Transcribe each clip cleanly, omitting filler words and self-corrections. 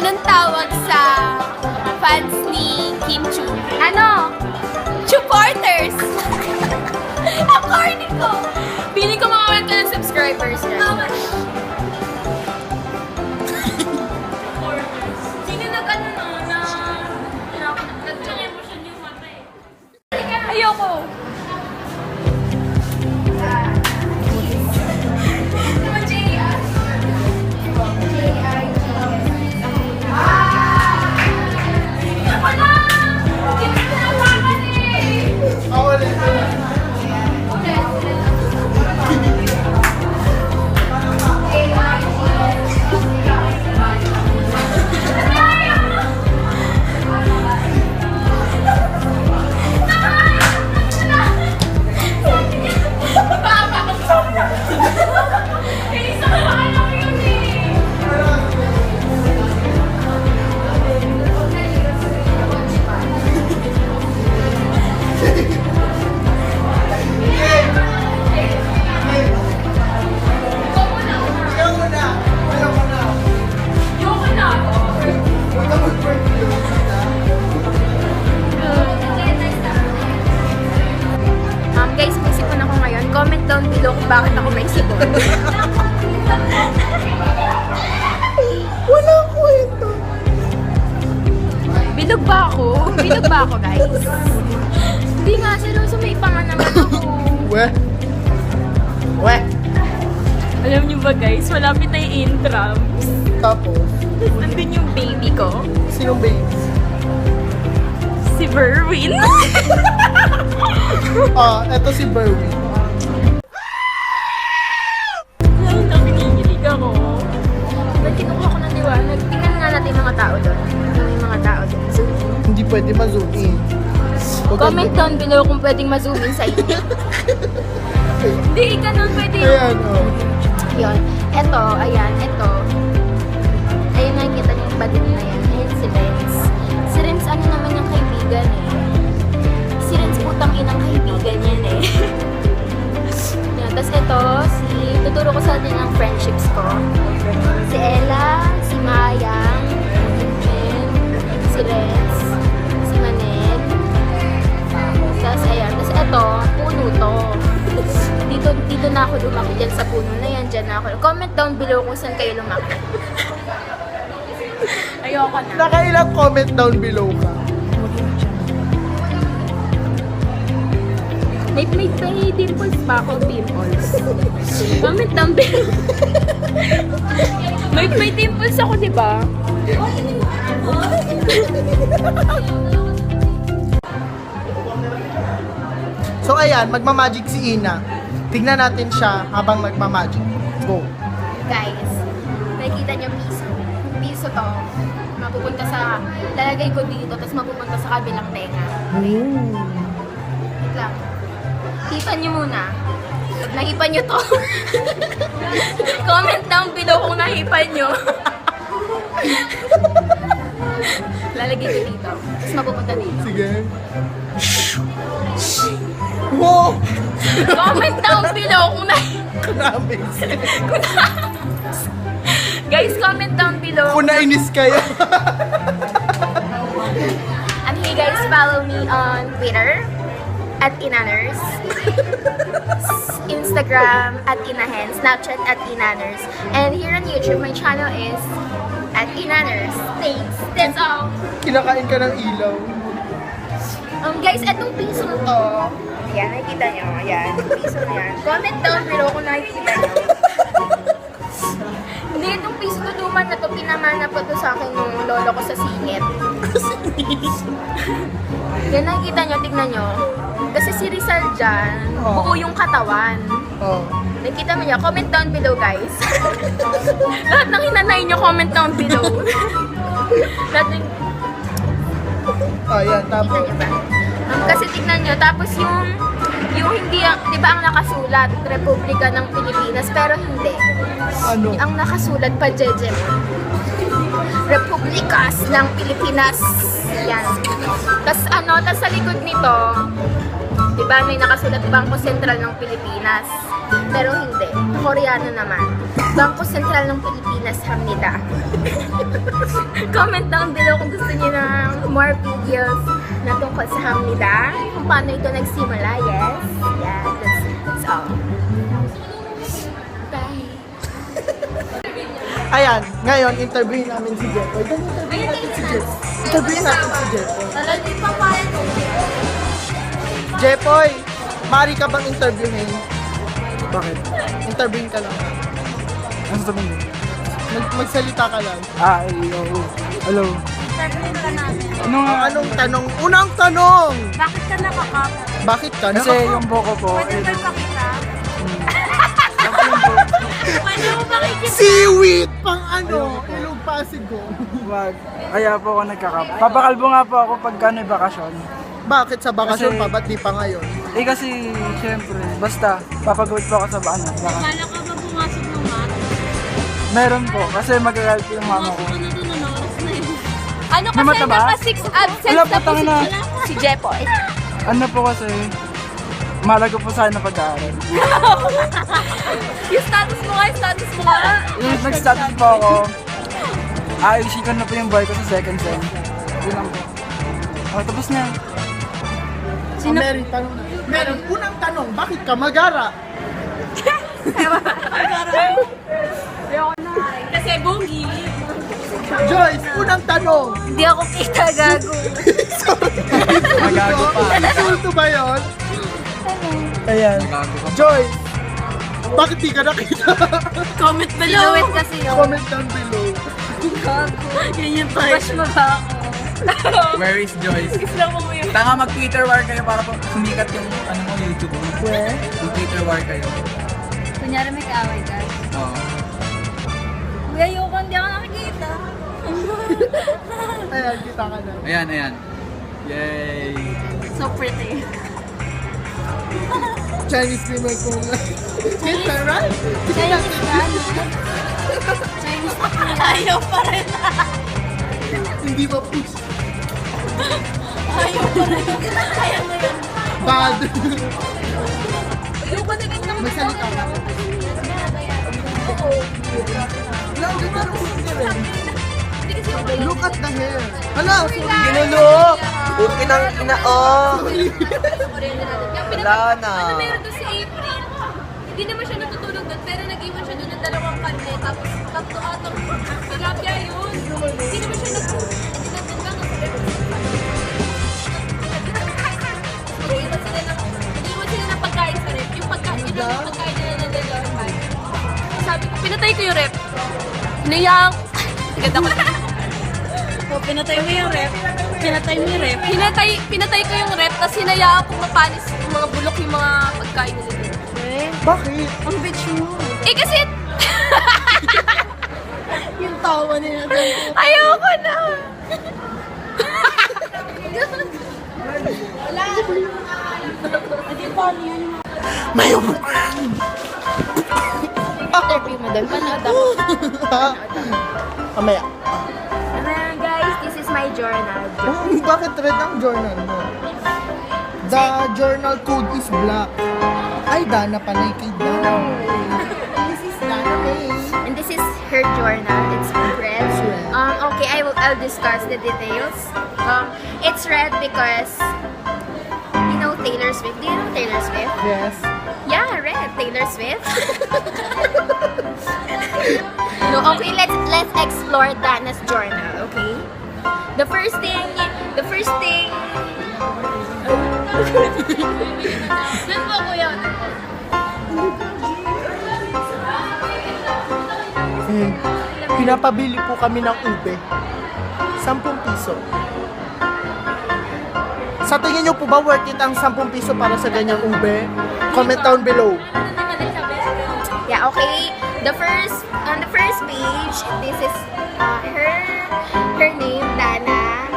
Anong tawag sa fans ni Kim Chu? Ano? Supporters! Ang corny ko! Pili ko makawalan ka ng subscribers niya. Sino nag-ano na nag-emotion yung mata eh? Ayoko! Guys, may sipon ako ngayon. Comment down below kung bakit ako may sipon. Wala ko ito. Bilog ba ako? Bilog ba ako, guys? Hindi nga, seryoso may panga naman ako. Weh? Weh? Alam niyo ba, guys? Malapit na yung intrams. Tapos? Nandun yung baby ko. Sinong baby? Si Berwin. Eto si Berwin. Ay, nakinigilig ako. Nagkinukuha ko ng liwanag. Tingnan nga natin mga tao doon. May mga tao doon. Zoom in. Hindi pwede ma-zoom in. Comment down below kung pwedeng ma-zoom in sa inyo. Hindi, ganun pwede yun. Ayan, Yun. Eto, ayan, eto. Ayun, nakikita niyo yung badin na yan. Ayan si Renz. Si Renz, ano naman yung kaibigan eh. Si Renz, putang inang kaibigan yan eh. Yan. Tapos eto, tuturo ko sa atin ang friendships ko. Si Ella, si Mayang, si Renz, si Manel. Tapos ayan. Tapos eto, puno to. Dito na ako lumaki dyan sa puno na yan. Dyan na ako. Comment down below kung saan kayo lumaki. Ayoko na. Nakailang comment down below ka. May dimples pa ako, pimples. Comment down below. may dimples ako, di ba? So ayan, magmamagic si Ina. Tignan natin siya habang magmamagic. Go. Guys, nakikita niyo piso. Piso to. Mapupunta sa, lalagay ko dito, tapos mapupunta sa kabilang tenga. Wait lang. Hipan niyo muna. Pag nahipan niyo to, comment down below kung nahipan niyo. Lalagay ko dito. Tapos mapupunta dito. Sige. Wow! Comment down below kung Grabe. Guys, comment down below. Kung nainis kayo. And hey guys, follow me on Twitter at Inaners, Instagram at Inahen, Snapchat at Inaners, and here on YouTube, my channel is at Inaners. Thanks. That's all. Kinakain ka ng ilaw. Guys, etong piso to, ayan, nakikita nyo, ayan, yung piso na yan. Comment down below kung nakikita nyo. Hindi, itong piso to, duman na to, pinamana pa to sa akin yung lolo ko sa singit. Yan, nakikita nyo, tignan nyo. Kasi si Rizal dyan, buo yung katawan. Oh. Nakikita mo niya, comment down below, guys. Lahat ng hinanay nyo, comment down below. Lahat ng... Ayan, Kita tapos. niyo ba? Kasi tignan nyo, tapos yung hindi, di ba ang nakasulat, Republika ng Pilipinas, pero hindi. Ano? Ang nakasulat pa, Jejem, Republikas ng Pilipinas. Yan. Tapos sa likod nito, di ba may nakasulat Bangko Sentral ng Pilipinas. Pero hindi. Koreano naman. Bangko Sentral ng Pilipinas, Hamnida. Comment down below kung gusto niyo ng more videos na tungkol sa Hamnida. Kung paano ito nagsimula, yes. Yeah, that's all. Bye. Ayan, ngayon, interviewin namin si Jepoy. Interviewin natin si Jepoy. Interviewin natin si Jepoy. Talagang papayag ko. Jepoy, maaari ka bang interviewin? Bakit? Interviewin ka lang. Ano sabihin mo? Magsalita ka lang. Oo. Hello. Interviewin ka namin. Ano nga? Anong tanong? Unang tanong! Bakit ka nakakap? Bakit ka? Kasi yung buko po, Pwede ba ipakita? Pwede mo pakikita? Seaweed! Pang ano? Ilog Pasig ko. wag. Kaya po ako nagkakap. Papakalbo nga po ako pag ano, bakasyon. Bakit sa bakasyon Kasi- pa? Ba't di pa ngayon? Eh kasi, syempre, basta, papagawid po ako sa bakasyon. Kala ka ba pumasok ng mat? Meron po, kasi magagalit po yung mama ko. na doon, ano oras na yun? Ano May mata ba? naka-6 absent Wala na po, po tangina. si Jepoy. Ano po kasi, malago po sa akin na pag-aaral. Yung status mo nga. Yung nag-status po ako, ayusin ko na po yung boy ko sa second sem. Yun lang po. Oh, tapos na. Mary, tanong na. Mary, unang tanong, bakit ka magara? Kasi bungi. Joyce, unang tanong. Hindi ako kita, gago. Magago pa. Insulto ba yun? Ayan. Joyce, bakit di ka nakita? Comment below. Sinuwit kasi yun. Comment down below. Yan yung tayo. Bash mo ba ako? Where is Joyce? Islam mo yun. Tanga mag-Twitter war kayo para po sumikat yung ano mo, YouTube mo. Where? Mag-Twitter war kayo. Kunyari may kaaway ka. Oo. Kuya, ayoko, hindi ako nakikita. Ayan, kita ka na. Ayan. Yay! So pretty. Chinese streamer ko nga. Kita, right? Chinese ka, no? Chinese ka. Ayaw pa rin. Hindi ba push? Ayaw pa rin. Ayaw mo yun. Bad. Ayoko na rin naman. Magsalita ka. Oo. Lang, ganda ng push ka rin. Hindi kasi ako yun. Look at the hair. Hala, sorry. Ginulo! Buti ng ina, oh! Wala na. Ano meron doon si April? Hindi naman siya natutulog doon, pero nag-iwan siya doon ng 2 karne, tapos 3 atong tilapia yun. Hindi naman siya natutulog. Hindi natin lang ang Nag-iwan sila ng pagkain sa rep. Yung pagkain nila ng 2 bag. Sabi ko, pinatay ko yung rep. Hinayang. Ganda ko. Pinatay mo yung rep. Pinatay ko yung rep, tapos hinayaan kong mapanis yung mga bulok yung mga pagkain nila. Bakit? Ang bitch mo. Eh kasi, Yung tawa nila doon. ayoko na! Hindi pa yun. Interview mo doon, panood ako. Ha? Kamaya. Guys, this is my journal. Bakit red ang journal mo? The journal code is black. Ay, Dana panay kay Dana. This is Dana May. And this is her journal. It's red. It's red. Okay, I'll discuss the details. It's red because you know Taylor Swift. Do you know Taylor Swift? Yes. Yeah, red. Taylor Swift. No, okay, let's explore Dana's journal, okay? The first thing. Doon po, kuya. Pinapabili po kami ng ube. 10 piso. Sa tingin nyo po ba worth it ang 10 piso para sa ganyang ube? Comment down below. Yeah, okay. On the first page, this is her name, Dana,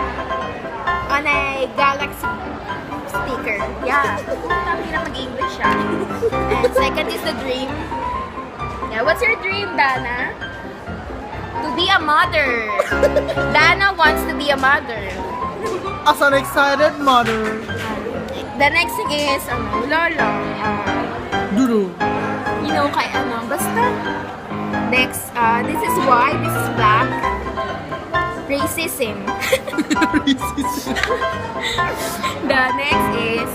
on a galaxy sticker. Yeah, hindi na mag-English siya. And second is the dream. Yeah, what's your dream, Dana? To be a mother. Dana wants to be a mother. As an excited mother. The next thing is, Lolo. Duro. know, kay ano, basta. Next, this is white, this is black. Racism. The next is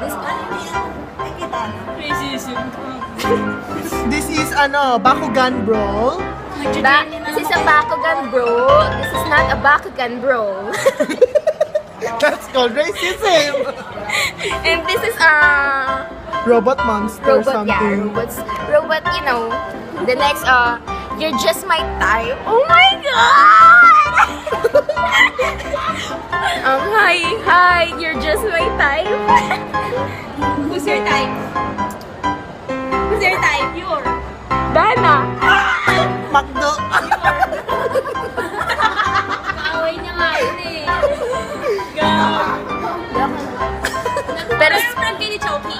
this This is Bakugan Brawl. this is a Bakugan bro. This is not a Bakugan bro. That's called racism. And this is Robot monster robot, yeah, something. robot, you know. The next, you're just my type. Oh my god! Hi, you're just my type. Who's your type? Who's your type? Your. Dana. Makdo. Kaaway niya nga yun eh. Pero, Friend kayo ni Choki.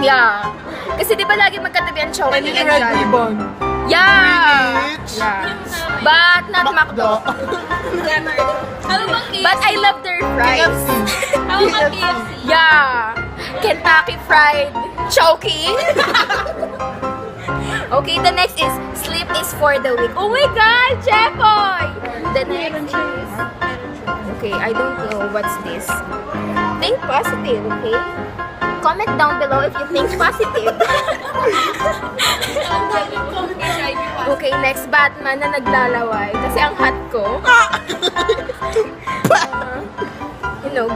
yeah. Kasi di ba lagi magkatabi ang Choki And and yung red Jollibee? ribbon. Yeah. Rich. Yeah. But not McDo. Glamour. How about KFC? But I love their fries. How about KFC? Yeah. Kentucky Fried Choki. Okay, the next is sleep is for the weak. Oh my god, Chepoy! The next is... Okay, I don't know what's this. Think positive, okay? Comment down below if you think positive. Okay, next Batman na naglalaway. Kasi ang hot ko. You know,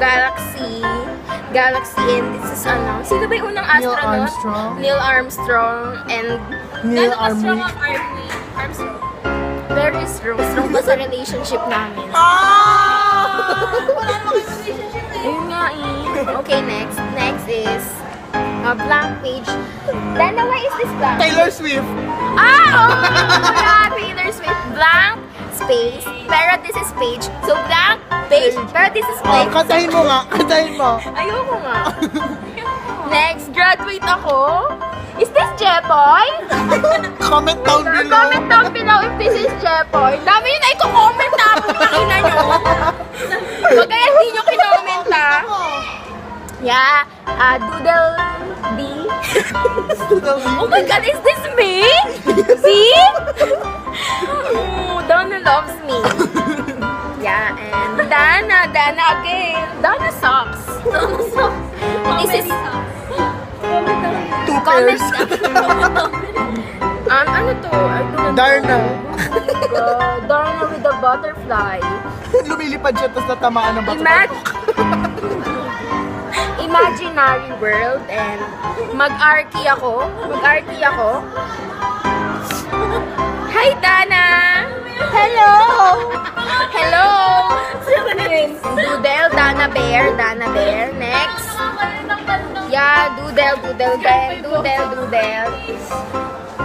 Galaxy, and this is ano. Sino ba yung unang Neil astronaut? Armstrong. Neil Armstrong and Neil Strong Armstrong. ang Armstrong. very strong. Strong pa sa relationship namin. Ayun nga eh. Okay, next. Next is a blank page. Dana, why is this blank? Taylor Swift. Yeah, Taylor Swift. Blank space. Pero this is page. So blank page. Pero this is Oh, page. kantahin mo nga. Kantahin mo. Ayoko nga. Next, graduate ako. Is this Jepoy? Comment down below. Comment down below if this is Jepoy. Dami yun na i-comment na po pakina nyo. Huwag kaya hindi nyo kinoment ha. Yeah, Doodle D. Oh my god, is this me? See? Oh, Dana loves me. Yeah, and Dana again. Dana sucks. This is... Two Comment. pairs. Ano to? I don't know. Darna. Darna with the butterfly. Lumilipad siya tapos natamaan ng bato. Imaginary world and mag-arty ako. Hi, Dana! Hello! Hello! Doodle, Dana Bear. Next. Yeah, Doodle.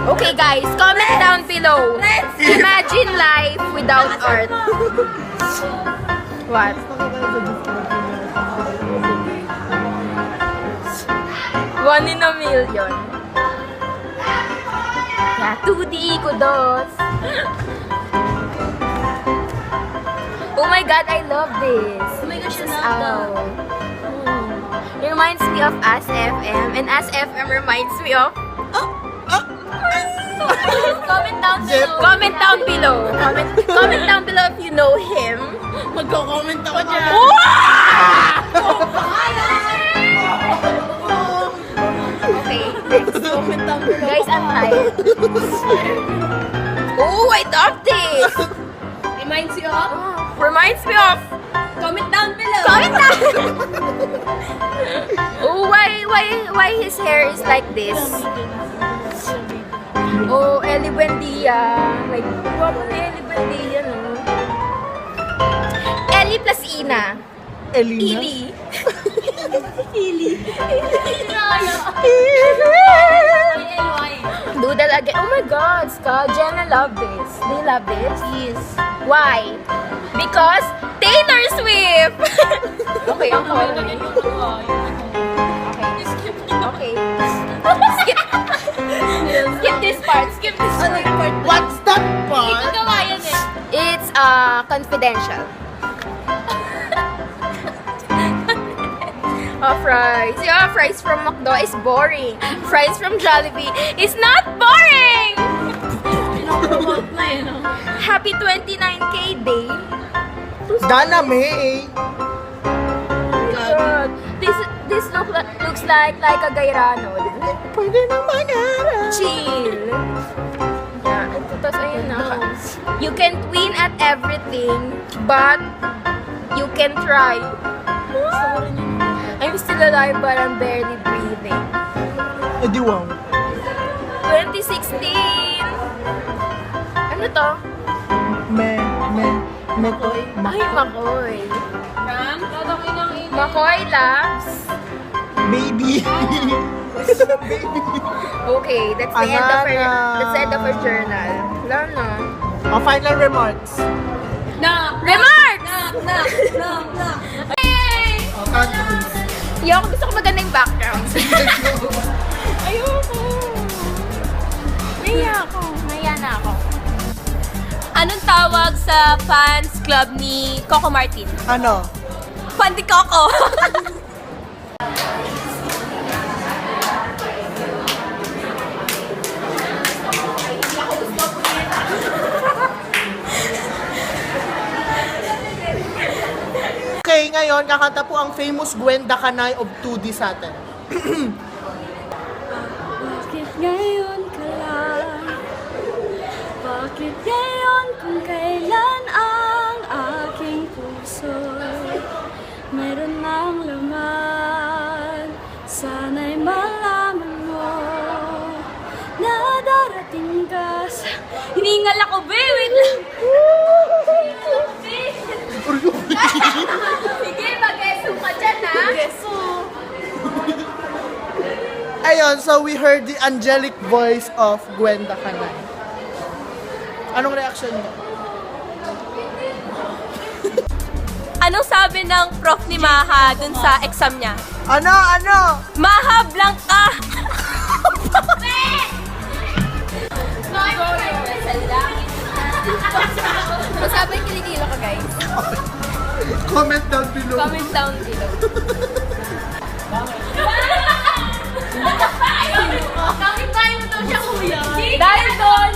Okay, guys, comment down below. Imagine life without art. What? One in a million. Yeah, 2D kudos. Oh my god, I love this. Oh my gosh, This is I love out. It reminds me of As FM, and As FM reminds me of... Comment down below. Comment down below. Comment down below if you know him. Magko-comment ako dyan. Okay, next. Comment down below. Guys, I'm tired. Oh, I love this. Reminds you of? Reminds me of... Comment down below. Comment down. Oh, why his hair is like this? Oh, Ellie Buendia. Like, guwapo na Ellie Buendia, no? Ellie plus Ina. Elina. Ili. LY. Doodle again. Oh my god, Ska. Jenna love this. Do you love this? Yes. Why? Because Taylor Swift! Okay, ang call me. Okay. Skip this part. What's that part? Gawa yan eh. It's confidential. Fries. Yeah, fries from McDo is boring. Fries from Jollibee is not boring! Happy 29K day. Dana May. God. This looks like a gayrano. Pwede naman Chill. Yeah, tapos ayun na. You can win at everything, but you can try. I'm still alive, but I'm barely breathing. Eh di wow. 2016. Ano to? Mekoy. Ay, Makoy. Ram, tatangin ang ina. Makoy Labs. Baby. Okay, that's the end of her journal. Wala na. Final remarks. Remarks! Na. Hey! Ayoko, gusto ko maganda yung background. Ayoko. Naiya na ako. Anong tawag sa fans club ni Coco Martin? Ano? Fan ni Coco. Okay, ngayon, kakanta po ang famous Gwenda Kanay of 2D sa atin. Bakit ngayon ka lang? Bakit ngayon kung kailan ang aking puso meron ng laman? Sana'y malaman mo na darating ka sa... Hiningal ako, babe. Wait lang. Sige, mag-geso ka dyan, ha? Ayun, so we heard the angelic voice of Gwenda Kanay. Anong reaction niyo? Anong sabi ng prof ni Maha dun sa exam niya? Ano? Maha blank ka! Masabay kilikilo ka, guys. Comment down below. Comment down below. Bakit tayo mo daw siya, kuya? Dahil doon,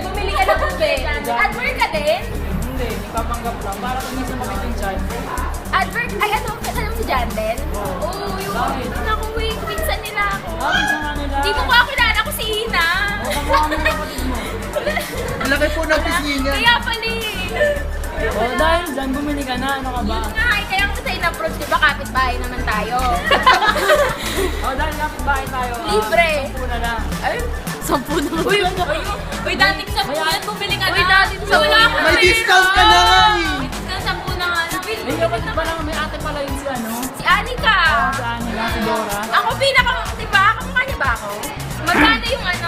bumili ka ng bube. Advert ka din? Hindi, ipapanggap lang. Para kung minsan makita yung chan. Advert? Ay, ano? Alam mo si Jandel? Oo, yung... Naku, wait. Pinsan nila ako. Bakit sa kanila? Di ko pa kilala ko si Ina. Kamukha kami ng kapatid mo. Ang laki po ng pisngi niya. Kaya pala eh. Oh, dahil dyan, bumili ka na. Ano ka ba? Yun nga, eh, kaya ko sa in-approach, di ba kapitbahay naman tayo? Oh, dahil kapit-bahay tayo. Libre. 10 na lang. Ay, 10 naman. Uy, dating 10 yan, bumili ka na. Uy, dating 10 Wala yan. ka May discount ka na nga eh. Discount 10 na nga lang. May kapatid pa lang, may ate pala yun si ano. Si Anika. Saan nila, si Dora. Ako di ba? Kamukha niya ba ako? Magkano yung ano?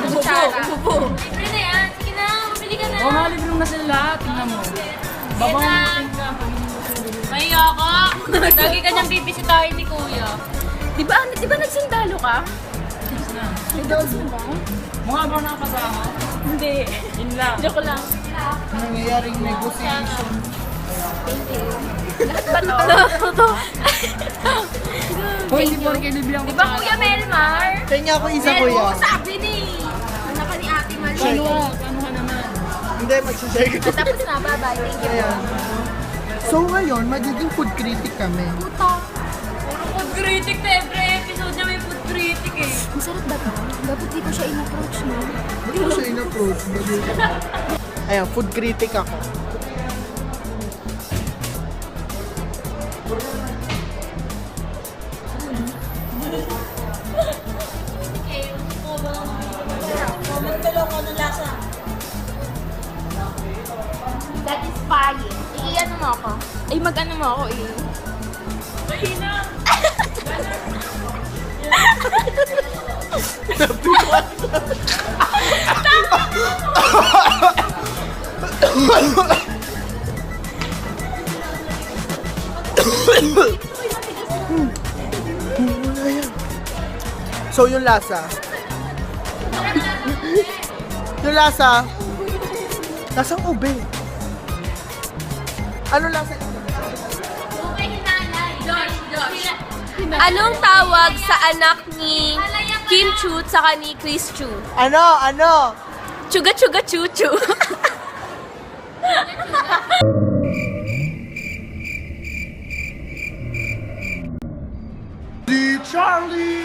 Kutsara? Libre na yan. Sige na, bumili ka na. Oh, malibrong na sila lahat. Tingnan mo. Babang ka. Mahiya ka. Lagi ka niyang bibisitahin ni Kuya. Di ba nagsundalo ka? Mukha ba nakakasama? Hindi. Yun lang. Joke lang. Nangyayaring negotiation. Lahat ba to? Hoy, hindi po rin kayo libre ang Di ba Kuya Melmar? Kanya ako isa ko Melmo, yan. sabi ni. Anak ka ni Ate Mali. Ano ka naman? Hindi, magsishare ko. Tapos na, bye-bye. Thank you. Ayan. So ngayon, magiging food critic kami. Puta. Food critic na every episode niya may food critic eh. Masarap ba to? Dapat di ko siya in-approach, no? Ba't mo siya in-approach? Ayan, food critic ako. Satisfying. I-ano mo ako? Ay, mag-ano mo ako eh. So yung lasa. Yung lasa. Lasang ube. Ano lasa ito? Okay, nanay. Josh. Anong tawag sa anak ni Kim Chu at saka ni Chris Chu? Ano? Chuga chuga chu chu. Di Charlie!